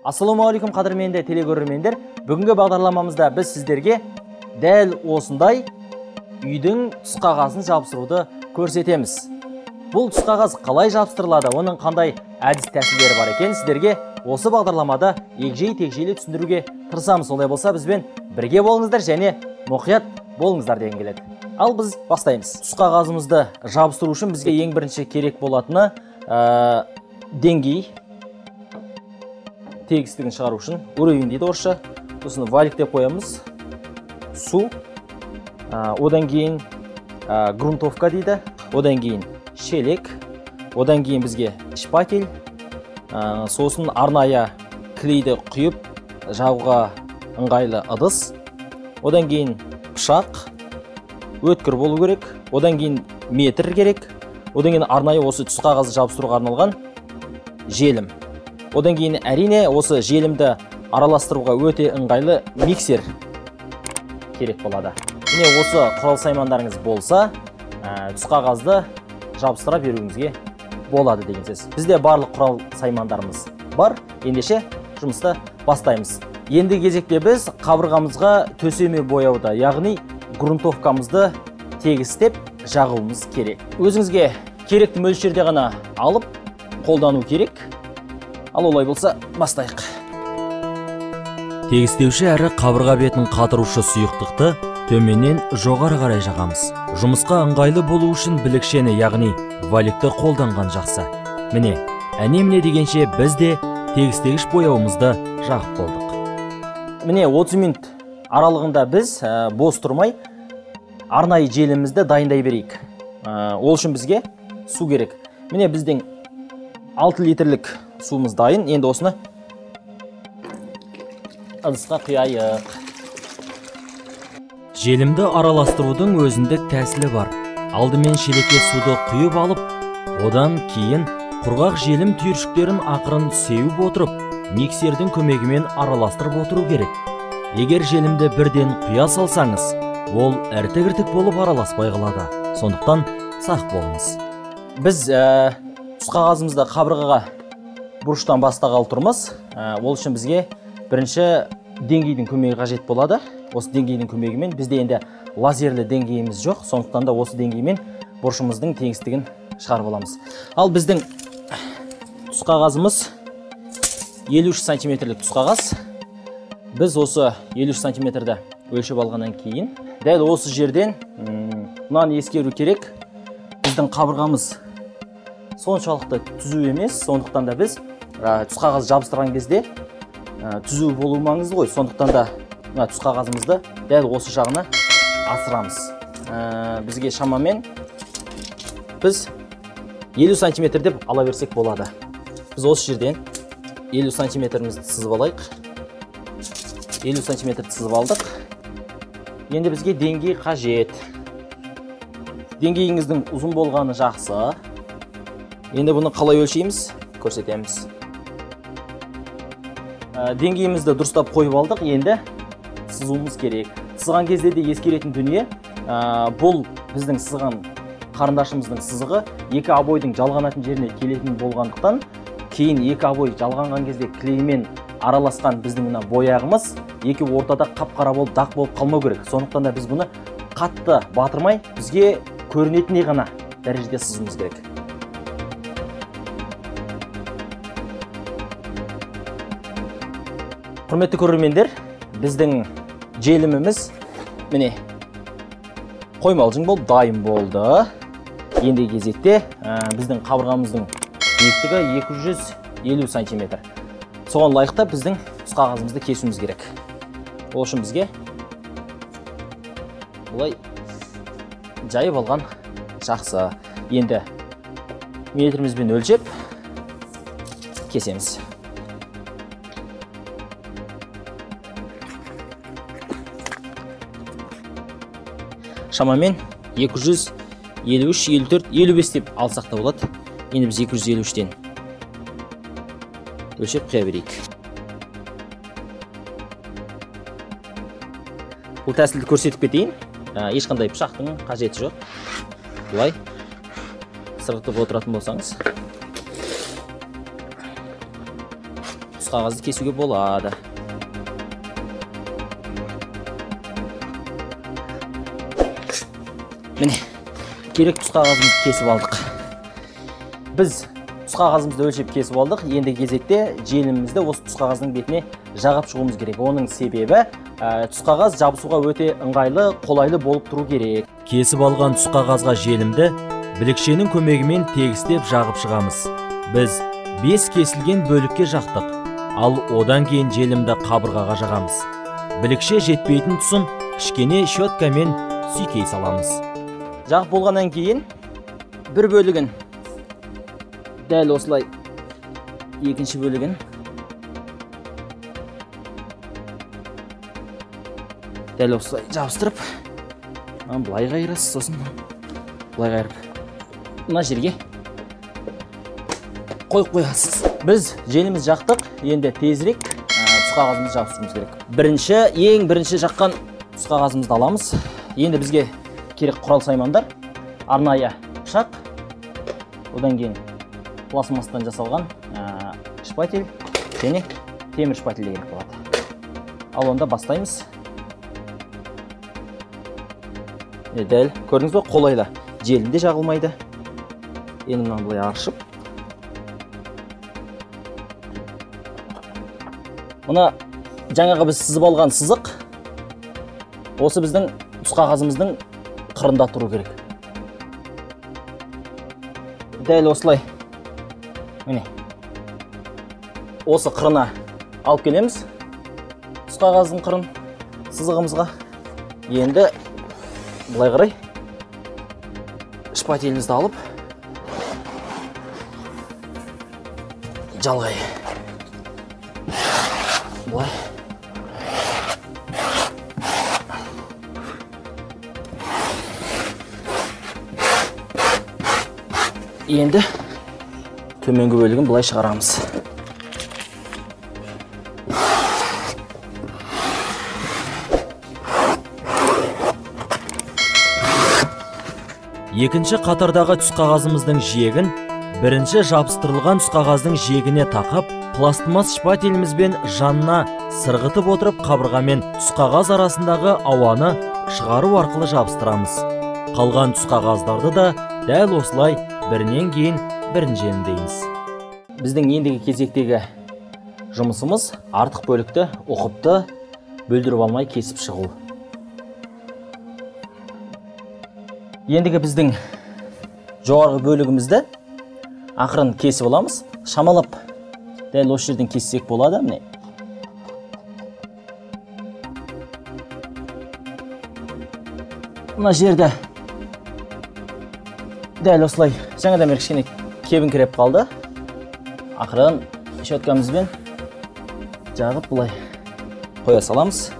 Ассалаумағалейкум қадірменді телекөрермендер. Бүгінгі бағдарламамызда біз сіздерге дәл осындай үйдің түсқағазын жабыстыруды көрсетеміз. Бұл түсқағаз қалай жабыстырылады, оның қандай әдіс тәсілдері бар екен, сіздерге осы бағдарламада егжей-тегжейлі түсіндіруге тырысамыз. Олай болса, бізбен бірге болыңыздар және мұқият болыңыздар деген келеді. Ал біз бастаймыз. Түсқағазымызды жабыстыру үшін бізге ең бірінші керек болатыны деңгей, тегістігін шығару үшін уровень дейді орысша. Сосын валик деп қоямыз. Су, одан кейін грунтовка дейді, одан кейін шелек, одан кейін бізге шпатель, сосын арнайы клейді құйып жағуға ыңғайлы ыдыс, одан кейін пышақ, өткір болу керек, одан кейін метр керек, одан кейін арнайы осы түсқағазды жабыстыруға арналған желім. Одан кейін әрине осы желімді араластыруға өте ыңғайлы миксер керек болады. Міне осы құрал саймандарыңыз болса, түсқағазды жабыстыра беруіңізге болады деген сөз. Бізде барлық құрал саймандарымыз бар. Ендеше жұмысты бастаймыз. Енді кезекте біз қабырғамызға төсеме бояуды, яғни грунтовкамызды тегістеп жағуымыз керек. Өзіңізге керекті мөлшерде ғана алып қолдану керек. Ал олай болса, бастайық. Тегістеуші әрі қабырға бетін қатырушы сұйықтықты төменнен жоғары қарай жағамыз. Жұмысқа ыңғайлы болу үшін білікшені, яғни валикті қолданған жақсы. Міне, әне-міне дегенше біз де тегістегіш бояуымызды жағып болдық. Міне 30 минут аралығында біз бос тұрмай арнайы желімізді дайындай берейік. Ол үшін бізге су керек. Міне біздің 6 литрлік суымыз дайын. Енді осыны ыдысқа құяйық. Желімді араластырудың өзіндік тәсілі бар. Алдымен шелекке суды құйып алып, одан кейін құрғақ желім түйіршіктерін ақырын сеуіп отырып, миксердің көмегімен араластырып отыру керек. Егер желімді бірден құя салсаңыз, ол әртік-әртік болып араласпай қалады. Сондықтан сақ болыңыз. Біз түсқағазымызды қабырғаға бұрыштан бастағалы тұрмыз. Ол үшін бізге бірінші деңгейдің көмегі қажет болады. Осы деңгейдің көмегімен бізде енді лазерлі деңгейіміз жоқ. Сондықтан да осы деңгеймен бұрышымыздың теңістігін шығарып аламыз. Ал біздің түсқағазымыз 53 сантиметрлік түсқағаз. Біз осы 53 сантиметрді өлшеп алғаннан кейін, дәл осы жерден мынаны ескеру керек. Біздің қабырғамыз соншалықты түзу емес, сондықтан да біз түсқағаз жабыстырған кезде түзу болу маңызды ғой. Сондықтан да түсқағазымызды дәл осы жағына асырамыз. Бізге шамамен біз 50 сантиметр деп ала берсек болады. Біз осы жерден 50 сантиметрімізді сызып алайық. 50 сантиметр сызып алдық. Енді бізге деңгей қажет. Деңгейіңіздің ұзын болғаны жақсы. Енді бұны қалай өлшейміз? Көрсетеміз. Деңгейімізді дұрыстап қойып алдық. Енді сызуымыз керек. Сызған кезде де ескеретін дүние, бұл біздің сызған қарындашымыздың сызығы екі обойдың жалғанатын жеріне келетін болғандықтан, кейін екі обой жалғанған кезде клеймен араласқан біздің мына бояғымыз екі ортада қап-қара болып дақ болып қалмау керек. Сондықтан да біз бұны қатты батырмай, бізге көрінетіндей ғана дәрежеде сызуымыз керек. Құрметті көрермендер, біздің желіміміз міне қоймалжың болып дайын болды. Енді кезекте біздің қабырғамыздың биіктігі 250 сантиметр. Соған лайықта біздің түсқағазымызды кесуіміз керек. Ол үшін бізге бұлай жайып алған жақсы. Енді метрімізбен өлшеп кесеміз. Шамамен 253, 54, 55 деп алсақ та болады. Енді біз 253-тен өлшеп құя берейік. Бұл тәсілді көрсетіп кетейін. Ешқандай пышақтың қажеті жоқ. Бұлай сырғытып отыратын болсаңыз, тұс қағазды кесуге болады. Міне, керек тұс қағазымызды кесіп алдық. Біз тұс қағазымызды өлшеп кесіп алдық. Енді кезекте желімізді осы тұс қағаздың бетіне жағап шығуымыз керек. Оның себебі тұс қағаз жабысуға өте ыңғайлы, қолайлы болып тұру керек. Кесіп алған тұс қағазға желімді білікшенің көмегімен тегістеп жағып шығамыз. Біз 5 кесілген бөлікке жақтық, ал одан кейін желімді қабырғаға жағамыз. Білікше жетпейтін тұсын кішкене щеткамен сүйкей саламыз. Жағып болғаннан кейін бір бөлігін дәл осылай, екінші бөлігін дәл осылай жабыстырып, былай қайырасыз, сосын былай қайырып мына жерге қойып қоясыз. Біз желіміз жақтық, енді тезірек тұс қағазымызды жабыстыруымыз керек. Ең бірінші жаққан тұс қағазымызды аламыз. Енді бізге керек құрал саймандар: арнайы пышақ, одан кейін пластмастан жасалған шпатель және темір шпатель керек болады. Ал онда бастаймыз. Дәл көрдіңіз бе, қолайлы, желімде жағылмайды. Енді мынаны былай аршып, мына жаңағы біз сызып алған сызық осы біздің тұс қағазымыздың қырында тұру керек. Дәл осылай, міне, осы қырына алып келеміз тұс қағаздың қырын сызығымызға. Енді былай қарай шпателімізді алып жалғай. Былай. Енді төменгі бөлігін былай шығарамыз. Екінші қатардағы тұс қағазымыздың жиегін бірінші жабыстырылған тұс қағаздың жиегіне тақап, пластмас шпателімізбен жанына сырғытып отырып, қабырғамен тұс қағаз арасындағы ауаны шығару арқылы жабыстырамыз. Қалған тұс қағаздарды да дәл осылай бірінен кейін бірін желімдейміз. Біздің ендігі кезектегі жұмысымыз артық бөлікті ұқыпты бөлдіріп алмай кесіп шығу. Ендігі біздің жоғарғы бөлігімізді ақырын кесіп аламыз. Шамалап дәл осы жерден кессек болады. Міне. Мына жерді дәл осылай жаңадан бері кішкене кебіңкіреп қалды. Ақырын щеткамызбен жағып бұлай қоя саламыз.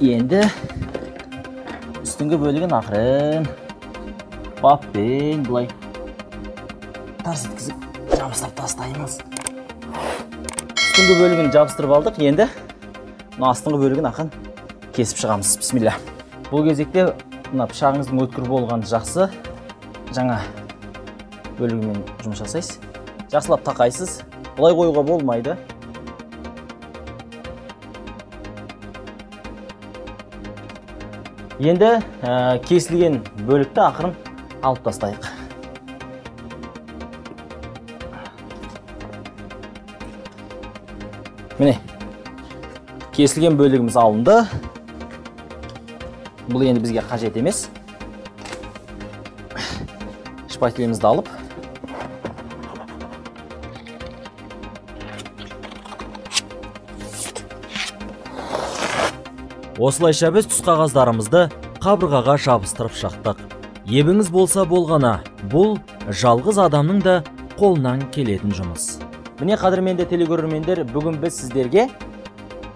Енді үстіңгі бөлігін ақырын баппен бұлай тарс еткізіп жабыстырып тастаймыз. Үстіңгі бөлігін жабыстырып алдық. Енді астыңғы бөлігін ақырын кесіп шығамыз. Бисмилля. Бұл кезекте мына пышағыңыздың өткір болғаны жақсы. Жаңа бөлігімен жұмыс жасайсыз. Жақсылап тақайсыз. Бұлай қоюға болмайды. Енді кесілген бөлікті ақырын алып тастайық. Міне, кесілген бөлігіміз алынды. Бұл енді бізге қажет емес. Шпателімізді алып, осылайша біз тұс қағаздарымызды қабырғаға жабыстырып шықтық. Ебіңіз болса болғана, бұл жалғыз адамның да қолынан келетін жұмыс. Міне қадірменді телекөрермендер, бүгін біз сіздерге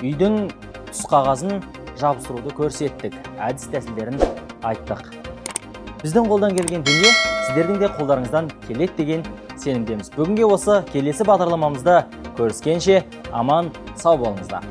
үйдің тұс қағазын жабыстыруды көрсеттік, әдіс тәсілдерін айттық. Біздің қолдан келген дүние сіздердің де қолдарыңыздан келеді деген сенімдеміз. Бүгінге осы, келесі бағдарламамызда көріскенше аман сау болыңыздар.